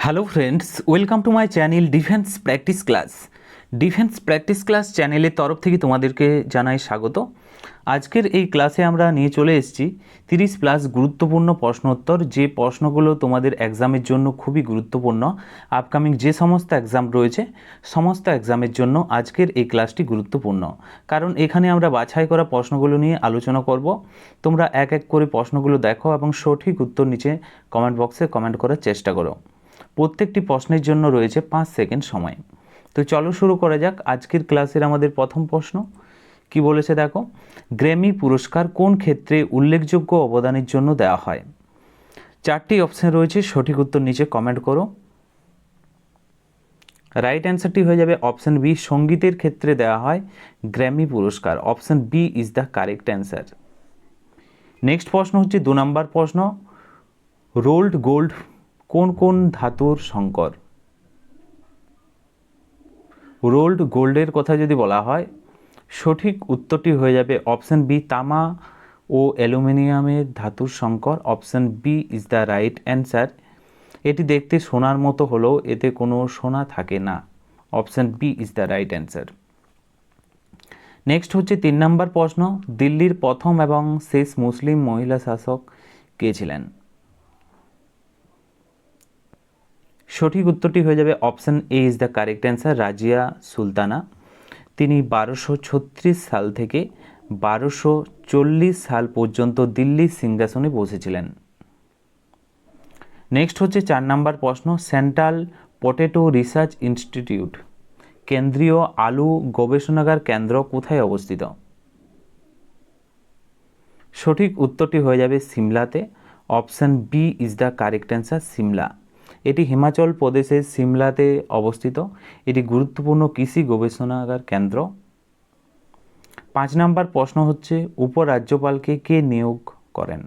Hello friends, welcome to my channel defence practice class. Defence practice class চ্যানেলের তরফ থেকে তোমাদেরকে জানাই স্বাগত। আজকের এই ক্লাসে আমরা নিয়ে চলে এসেছি 30+ গুরুত্বপূর্ণ প্রশ্নোত্তর, যে প্রশ্নগুলো তোমাদের এক্সামের জন্য খুবই গুরুত্বপূর্ণ। আপকামিং যে সমস্ত এক্সাম রয়েছে সমস্ত এক্সামের জন্য আজকের এই ক্লাসটি গুরুত্বপূর্ণ, কারণ এখানে আমরা বাছাই করা প্রশ্নগুলো নিয়ে আলোচনা করব। তোমরা এক এক করে প্রশ্নগুলো দেখো এবং সঠিক উত্তর নিচে কমেন্ট বক্সে কমেন্ট করার চেষ্টা করো। প্রত্যেকটি প্রশ্নের জন্য রয়েছে 5 সেকেন্ড সময়। তো চলো শুরু করা যাক। আজকের ক্লাসের আমাদের প্রথম প্রশ্ন কি বলেছে দেখো, গ্র্যামি পুরস্কার কোন ক্ষেত্রে উল্লেখযোগ্য অবদানের জন্য দেওয়া হয়? 4টি অপশন রয়েছে, সঠিক উত্তর নিচে কমেন্ট করো। রাইট অ্যান্সারটি হয়ে যাবে অপশন বি, সঙ্গীতের ক্ষেত্রে দেওয়া হয় গ্র্যামি পুরস্কার। Option B is the correct answer. Next প্রশ্ন হচ্ছে 2 নম্বর প্রশ্ন, রোল্ড গোল্ড কোন কোন ধাতুর সংকর? রোল্ড গোল্ডের কথা যদি বলা হয়, সঠিক উত্তরটি হয়ে যাবে অপশন বি, তামা ও অ্যালুমিনিয়ামের ধাতুর সংকর। Option B is the right answer. এটি দেখতে সোনার মতো হলেও এতে কোনো সোনা থাকে না। Option B is the right answer. Next হচ্ছে 3 নম্বর প্রশ্ন, দিল্লির প্রথম এবং শেষ মুসলিম মহিলা শাসক কে ছিলেন? সঠিক উত্তরটি হয়ে যাবে option A is the correct answer, Razia Sultana. তিনি 1236 সাল থেকে 1240 সাল পর্যন্ত দিল্লির সিংহাসনে বসেছিলেন। নেক্সট হচ্ছে 4 নম্বর প্রশ্ন, সেন্ট্রাল পটেটো রিসার্চ ইনস্টিটিউট কেন্দ্রীয় আলু গবেষণাগার কেন্দ্র কোথায় অবস্থিত? সঠিক উত্তরটি হয়ে যাবে সিমলাতে। Option B is the correct answer, Shimla. এটি হিমাচল প্রদেশের সিমলাতে অবস্থিত। এটি গুরুত্বপূর্ণ কৃষি গবেষণাগার কেন্দ্র। 5 নম্বর প্রশ্ন হচ্ছে, উপরাজ্যপালকে কে নিয়োগ করেন?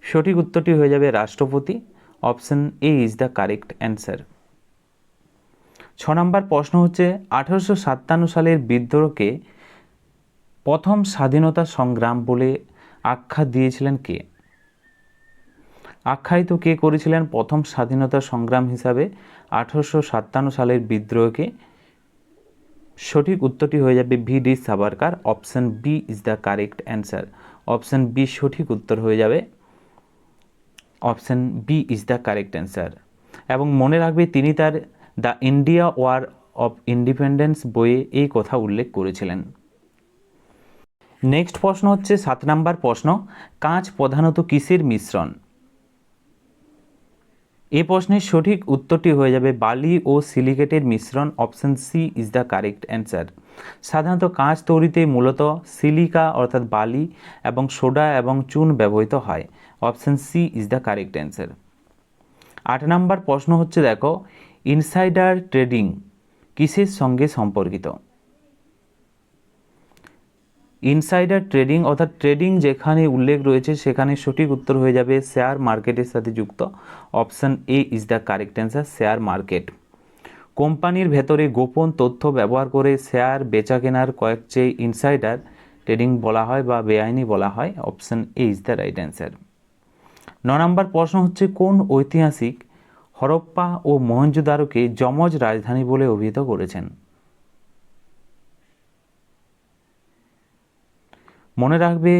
সঠিক উত্তরটি হয়ে যাবে রাষ্ট্রপতি। Option A is the correct answer. 6 নম্বর প্রশ্ন হচ্ছে, 1857 সালের বিদ্রোহকে প্রথম স্বাধীনতা সংগ্রাম বলে আখ্যা দিয়েছিলেন কে? আখ্যায়িত কে করেছিলেন প্রথম স্বাধীনতা সংগ্রাম হিসাবে 1857 সালের বিদ্রোহকে? সঠিক উত্তরটি হয়ে যাবে V D. Savarkar. Option B is the correct answer. Option B সঠিক উত্তর হয়ে যাবে। Option B is the correct answer. এবং মনে রাখবে, তিনি তার the India war of independence বইয়ে এই কথা উল্লেখ করেছিলেন। নেক্সট প্রশ্ন হচ্ছে 7 নম্বর প্রশ্ন, কাঁচ প্রধানত কিসের মিশ্রণ? এই প্রশ্নের সঠিক উত্তরটি হয়ে যাবে বালি ও সিলিকেটের মিশ্রণ। Option C is the correct answer. সাধারণত কাঁচ তৈরিতে মূলত সিলিকা অর্থাৎ বালি এবং সোডা এবং চুন ব্যবহৃত হয়। Option C is the correct answer. 8 নম্বর প্রশ্ন হচ্ছে দেখো, ইনসাইডার ট্রেডিং কিসের সঙ্গে সম্পর্কিত? ইনসাইডার ট্রেডিং অর্থাৎ ট্রেডিং যেখানে উল্লেখ রয়েছে সেখানে সঠিক উত্তর হয়ে যাবে শেয়ার মার্কেটের সাথে যুক্ত। Option A is the correct answer, share market. কোম্পানির ভেতরে গোপন তথ্য ব্যবহার করে শেয়ার বেচা কেনার কয়েকটি ইনসাইডার ট্রেডিং বলা হয় বা বেআইনি বলা হয়। Option A is the right answer. 9 নম্বর প্রশ্ন হচ্ছে, কোন ঐতিহাসিক হরপ্পা ও মহেঞ্জোদারোকে যমজ রাজধানী বলে অভিহিত করেছেন? মনে রাখবে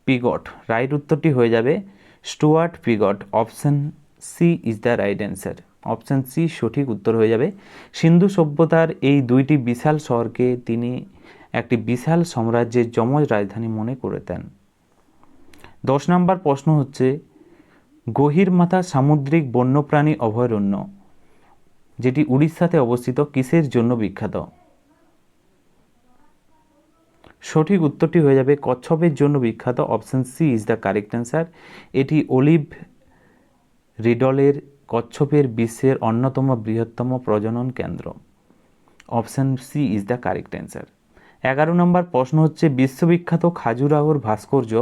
পিগট। রাইট উত্তরটি হয়ে যাবে Stuart Pigott. Option C is the right answer. Option C সঠিক উত্তর হয়ে যাবে। সিন্ধু সভ্যতার এই দুইটি বিশাল শহরকে তিনি একটি বিশাল সাম্রাজ্যের যমজ রাজধানী মনে করতেন। 10 নম্বর প্রশ্ন হচ্ছে, গহিরমাথা সামুদ্রিক বন্যপ্রাণী অভয়ারণ্য যেটি উড়িষ্যাতে অবস্থিত কিসের জন্য বিখ্যাত? সঠিক উত্তরটি হয়ে যাবে কচ্ছপের জন্য বিখ্যাত। Option C is the correct answer. এটি অলিভ রিডলের কচ্ছপের বিশ্বের অন্যতম বৃহত্তম প্রজনন কেন্দ্র। Option C is the correct answer. 11 নম্বর প্রশ্ন হচ্ছে, বিশ্ববিখ্যাত খাজুরাহোর ভাস্কর্য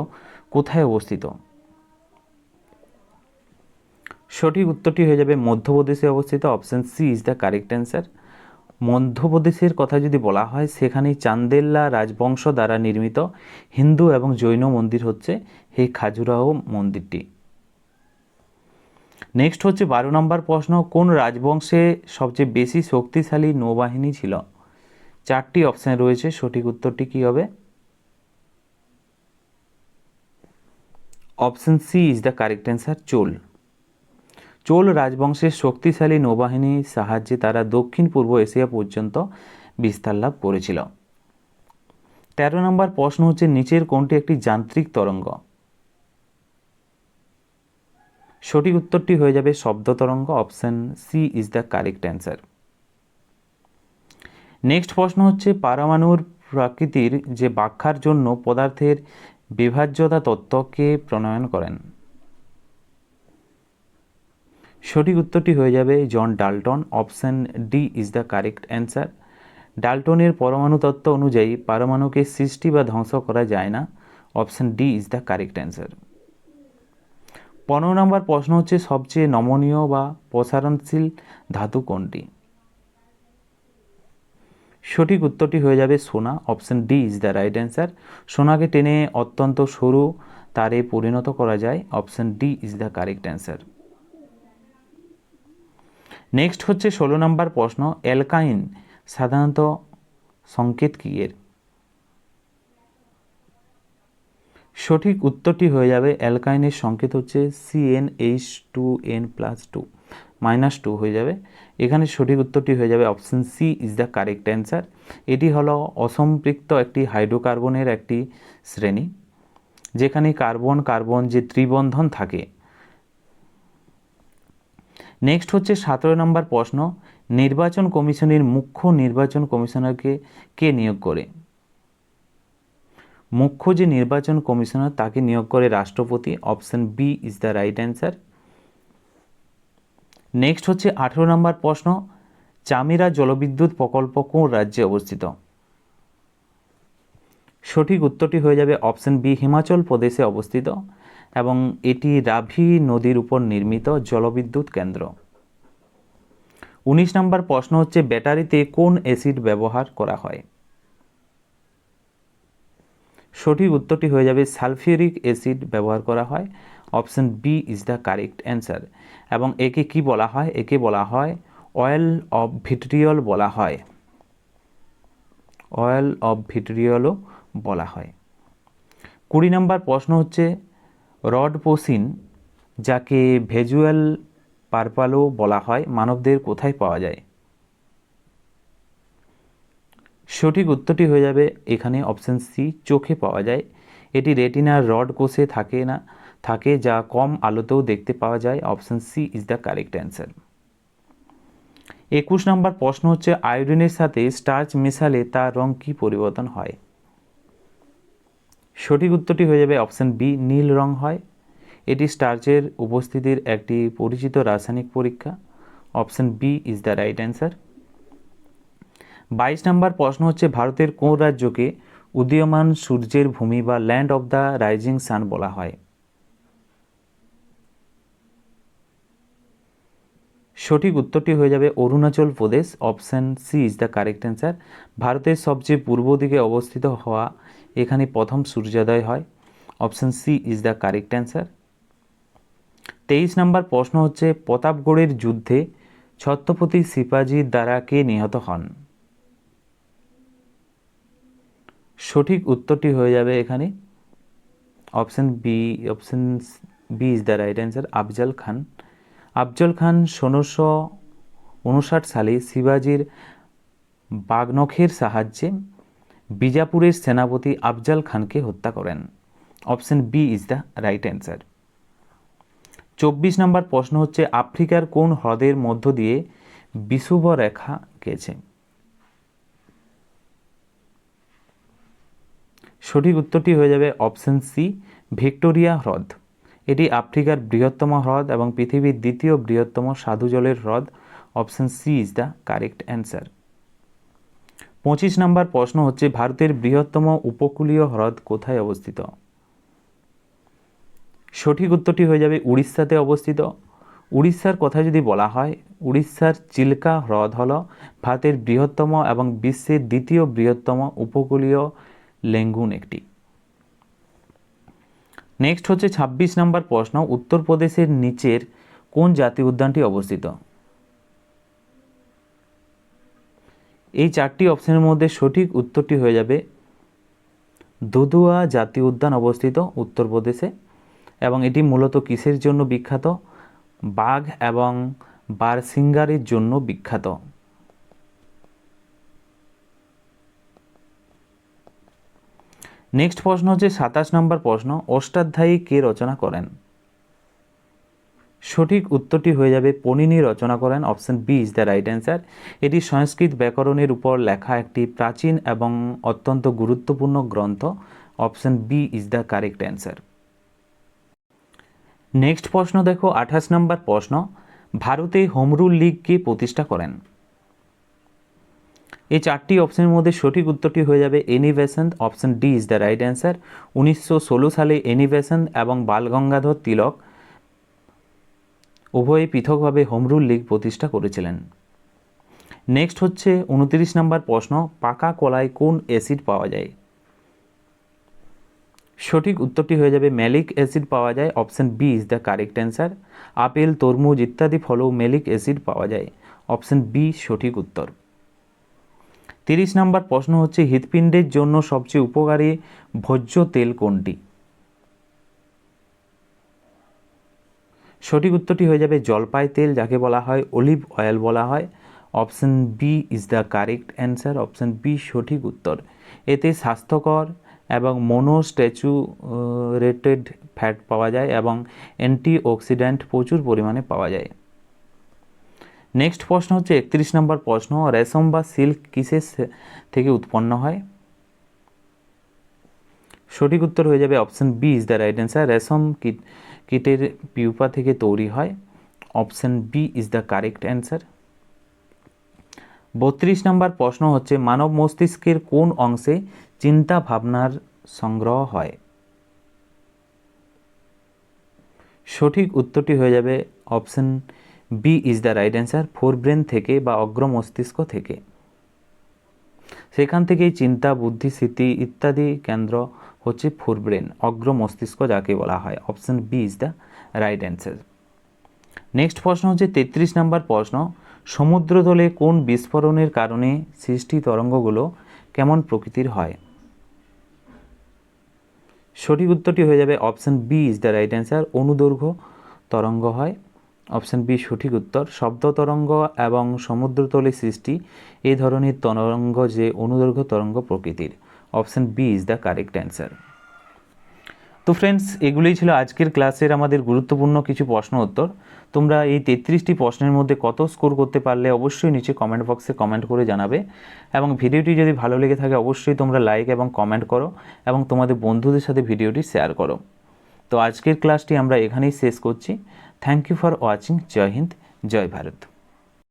কোথায় অবস্থিত? সঠিক উত্তরটি হয়ে যাবে মধ্যপ্রদেশে অবস্থিত। Option C is the correct answer. মধ্যপ্রদেশের কথা যদি বলা হয়, সেখানেই চান্দেল্লা রাজবংশ দ্বারা নির্মিত হিন্দু এবং জৈন মন্দির হচ্ছে এই খাজুরাহো মন্দিরটি। নেক্সট হচ্ছে 12 নম্বর প্রশ্ন, কোন রাজবংশে সবচেয়ে বেশি শক্তিশালী নৌবাহিনী ছিল? 4টি অপশন রয়েছে, সঠিক উত্তরটি কী হবে? Option C is the correct answer, Chola. Chola রাজবংশের শক্তিশালী নৌবাহিনীর সাহায্যে তারা দক্ষিণ পূর্ব এশিয়া পর্যন্ত বিস্তার লাভ করেছিল। 13 নম্বর প্রশ্ন হচ্ছে, নিচের কোনটি একটি যান্ত্রিক তরঙ্গ? সঠিক উত্তরটি হয়ে যাবে শব্দ তরঙ্গ, option C is the correct answer. Next প্রশ্ন হচ্ছে, পারমাণুর প্রকৃতির যে ব্যাখ্যার জন্য পদার্থের বিভাজ্যতা তত্ত্বকে প্রণয়ন করেন? সঠিক উত্তরটি হয়ে যাবে John Dalton, option D is the correct answer. ডাল্টনের পরমাণু তত্ত্ব অনুযায়ী পারমাণুকে সৃষ্টি বা ধ্বংস করা যায় না, option D is the correct answer. 15 নম্বর প্রশ্ন হচ্ছে, সবচেয়ে নমনীয় বা প্রসারণশীল ধাতু কোনটি? সঠিক উত্তরটি হয়ে যাবে সোনা, option D is the right answer. সোনাকে টেনে অত্যন্ত সরু তারে পরিণত করা যায়, option D is the correct answer. Next হচ্ছে 16 নম্বর প্রশ্ন, অ্যালকাইন সাধারণত সংকেত কী এর? সঠিক উত্তরটি হয়ে যাবে অ্যালকাইনের সংকেত হচ্ছে CnH2n+2 -2 হয়ে যাবে। এখানে সঠিক উত্তরটি হয়ে যাবে option C is the correct answer. এটি হলো অসম্পৃক্ত একটি হাইড্রোকার্বনের একটি শ্রেণী, যেখানে কার্বন কার্বন যে ত্রিবন্ধন থাকে। নেক্সট হচ্ছে 17 নম্বর প্রশ্ন, নির্বাচন কমিশনের মুখ্য নির্বাচন কমিশনারকে কে নিয়োগ করে? মুখ্য যে নির্বাচন কমিশনার তাকে নিয়োগ করে রাষ্ট্রপতি, option B is the right answer. Next হচ্ছে 18 নম্বর প্রশ্ন, চামিরা জলবিদ্যুৎ প্রকল্প কোন রাজ্যে অবস্থিত? সঠিক উত্তরটি হয়ে যাবে অপশন বি, হিমাচল প্রদেশে অবস্থিত, এবং এটি রাভি নদীর উপর নির্মিত জলবিদ্যুৎ কেন্দ্র। 19 নম্বর প্রশ্ন হচ্ছে, ব্যাটারিতে কোন অ্যাসিড ব্যবহার করা হয়? সঠিক উত্তরটি হয়ে যাবে সালফিউরিক অ্যাসিড ব্যবহার করা হয়, option B is the correct answer. এবং একে কি বলা হয়? একে বলা হয় অয়েল অফ ভিট্রিয়ল বলা হয়, অয়েল অফ ভিট্রিয়লও বলা হয়। 20 নম্বর প্রশ্ন হচ্ছে, রডপোসিন যাকে ভেজুয়াল পার্পালও বলা হয় মানবদের কোথায় পাওয়া যায়? সঠিক উত্তরটি হয়ে যাবে এখানে অপশন সি, চোখে পাওয়া যায়। এটি রেটিনার রড কোষে থাকে যা কম আলোতেও দেখতে পাওয়া যায়, option C is the correct answer. 21 নম্বর প্রশ্ন হচ্ছে, আয়োডিনের সাথে স্টার্চ মেশালে তার রং কি পরিবর্তন হয়? সঠিক উত্তরটি হয়ে যাবে অপশন বি, নীল রং হয়। এটি স্টার্চের উপস্থিতির একটি পরিচিত রাসায়নিক পরীক্ষা, option B is the right answer. 22 নম্বর প্রশ্ন হচ্ছে, ভারতের কোন রাজ্যকে উদীয়মান সূর্যের ভূমি বা land of the rising sun বলা হয়? সঠিক উত্তরটি হয়ে যাবে Arunachal Pradesh, option C is the correct answer. ভারতের সবচেয়ে পূর্ব দিকে অবস্থিত হওয়া এখানে প্রথম সূর্যোদয় হয়, option C is the correct answer. 23 নম্বর প্রশ্ন হচ্ছে, প্রতাপগড়ের যুদ্ধে ছত্রপতি শিবাজির দ্বারা কে নিহত হন? সঠিক উত্তরটি হয়ে যাবে এখানে option B is the right answer, Afzal Khan. Afzal Khan 1659 সালে শিবাজির বাগনখের সাহায্যে বিজাপুরের সেনাপতি আফজল খানকে হত্যা করেন, option B is the right answer. 24 নম্বর প্রশ্ন হচ্ছে, আফ্রিকার কোন হ্রদের মধ্য দিয়ে বিষুব রেখা গেছে? সঠিক উত্তরটি হয়ে যাবে অপশন সি, ভিক্টোরিয়া হ্রদ। এটি আফ্রিকার বৃহত্তম হ্রদ এবং পৃথিবীর দ্বিতীয় বৃহত্তম স্বাদু জলের হ্রদ, option C is the correct answer. 25 নম্বর প্রশ্ন হচ্ছে, ভারতের বৃহত্তম উপকূলীয় হ্রদ কোথায় অবস্থিত? সঠিক উত্তরটি হয়ে যাবে উড়িষ্যাতে অবস্থিত। উড়িষ্যার কথা যদি বলা হয়, উড়িষ্যার চিল্কা হ্রদ হল ভারতের বৃহত্তম এবং বিশ্বের দ্বিতীয় বৃহত্তম উপকূলীয় লেগুন একটি। নেক্সট হচ্ছে 26 নম্বর প্রশ্ন, উত্তরপ্রদেশের নিচের কোন জাতীয় উদ্যানটি অবস্থিত? এই 4টি অপশনের মধ্যে সঠিক উত্তরটি হয়ে যাবে দুধুয়া জাতীয় উদ্যান অবস্থিত উত্তরপ্রদেশে, এবং এটি মূলত কিসের জন্য বিখ্যাত? বাঘ এবং বারসিঙ্গারের জন্য বিখ্যাত। নেক্সট প্রশ্ন হচ্ছে 27 নম্বর প্রশ্ন, অষ্টাধ্যায়ী কে রচনা করেন? সঠিক উত্তরটি হয়ে যাবে পণিনি রচনা করেন। Option B is the right answer. এটি সংস্কৃত ব্যাকরণের উপর লেখা একটি প্রাচীন এবং অত্যন্ত গুরুত্বপূর্ণ গ্রন্থ। Option B is the correct answer. Next প্রশ্ন দেখো 28 নম্বর প্রশ্ন, ভারতে হোম রুল লীগ কে প্রতিষ্ঠা করেন? এই 4টি অপশনের মধ্যে সঠিক উত্তরটি হয়ে যাবে any Besant. Option D is the right answer. 1916 সালে এনি বেসান্ত এবং বালগঙ্গাধর তিলক উভয়ে পৃথকভাবে হোম রুল লীগ প্রতিষ্ঠা করেছিলেন। নেক্সট হচ্ছে 29 নম্বর প্রশ্ন, পাকা কলায় কোন অ্যাসিড পাওয়া যায়? সঠিক উত্তরটি হয়ে যাবে ম্যালিক অ্যাসিড পাওয়া যায়। Option B is the correct answer. Apple, তরমুজ ইত্যাদি ফলেও ম্যালিক অ্যাসিড পাওয়া যায়। অপশন বি সঠিক উত্তর। 30 নম্বর প্রশ্ন হচ্ছে, হৃৎপিণ্ডের জন্য সবচেয়ে উপকারী ভোজ্য তেল কোনটি? সঠিক উত্তরটি হয়ে যাবে জলপাই তেল, যাকে বলা হয় অলিভ অয়েল বলা হয়। Option B is the correct answer. Option B সঠিক উত্তর। এতে স্বাস্থ্যকর এবং মনোস্ট্যাচুরেটেড ফ্যাট পাওয়া যায় এবং অ্যান্টিঅক্সিডেন্ট প্রচুর পরিমাণে পাওয়া যায়। নেক্সট প্রশ্ন হচ্ছে 31 নম্বর প্রশ্ন, রেশম বা সিল্ক কিসের থেকে উৎপন্ন হয়? সঠিক উত্তর হয়ে যাবে option B is the right answer. রেশম কীটের পিউপা থেকে তৈরি হয়। Option B is the correct answer. 32 নম্বর প্রশ্ন হচ্ছে, মানব মস্তিষ্কের কোন অংশে চিন্তা ভাবনার সংগ্রহ হয়? সঠিক উত্তরটি হয়ে যাবে option B is the right answer. Forebrain থেকে বা অগ্র মস্তিষ্ক থেকে। সেখান থেকেই চিন্তা, বুদ্ধি, স্মৃতি ইত্যাদি কেন্দ্র হচ্ছে ফোরব্রেন, অগ্র মস্তিষ্ক যাকে বলা হয়। Option B is the right answer. Next প্রশ্ন হচ্ছে 33 নম্বর প্রশ্ন, সমুদ্রতলে কোন বিস্ফোরণের কারণে সৃষ্টি তরঙ্গগুলো কেমন প্রকৃতির হয়? সঠিক উত্তরটি হয়ে যাবে option B is the right answer. অনুদৈর্ঘ্য তরঙ্গ হয়। অপশন বি সঠিক উত্তর। শব্দ তরঙ্গ এবং সমুদ্রতলে সৃষ্টি এই ধরনের তরঙ্গ যে অনুদৈর্ঘ্য তরঙ্গ প্রকৃতির। Option B is the correct answer. তো ফ্রেন্ডস, এগুলোই ছিল আজকের ক্লাসের আমাদের গুরুত্বপূর্ণ কিছু প্রশ্ন উত্তর। তোমরা এই 33টি প্রশ্নের মধ্যে কত স্কোর করতে পারলে অবশ্যই নিচে কমেন্ট বক্সে কমেন্ট করে জানাবে, এবং ভিডিওটি যদি ভালো লেগে থাকে অবশ্যই তোমরা লাইক এবং কমেন্ট করো এবং তোমাদের বন্ধুদের সাথে ভিডিওটি শেয়ার করো। তো আজকের ক্লাসটি আমরা এখানেই শেষ করছি। Thank you for watching. জয় হিন্দ, জয় ভারত।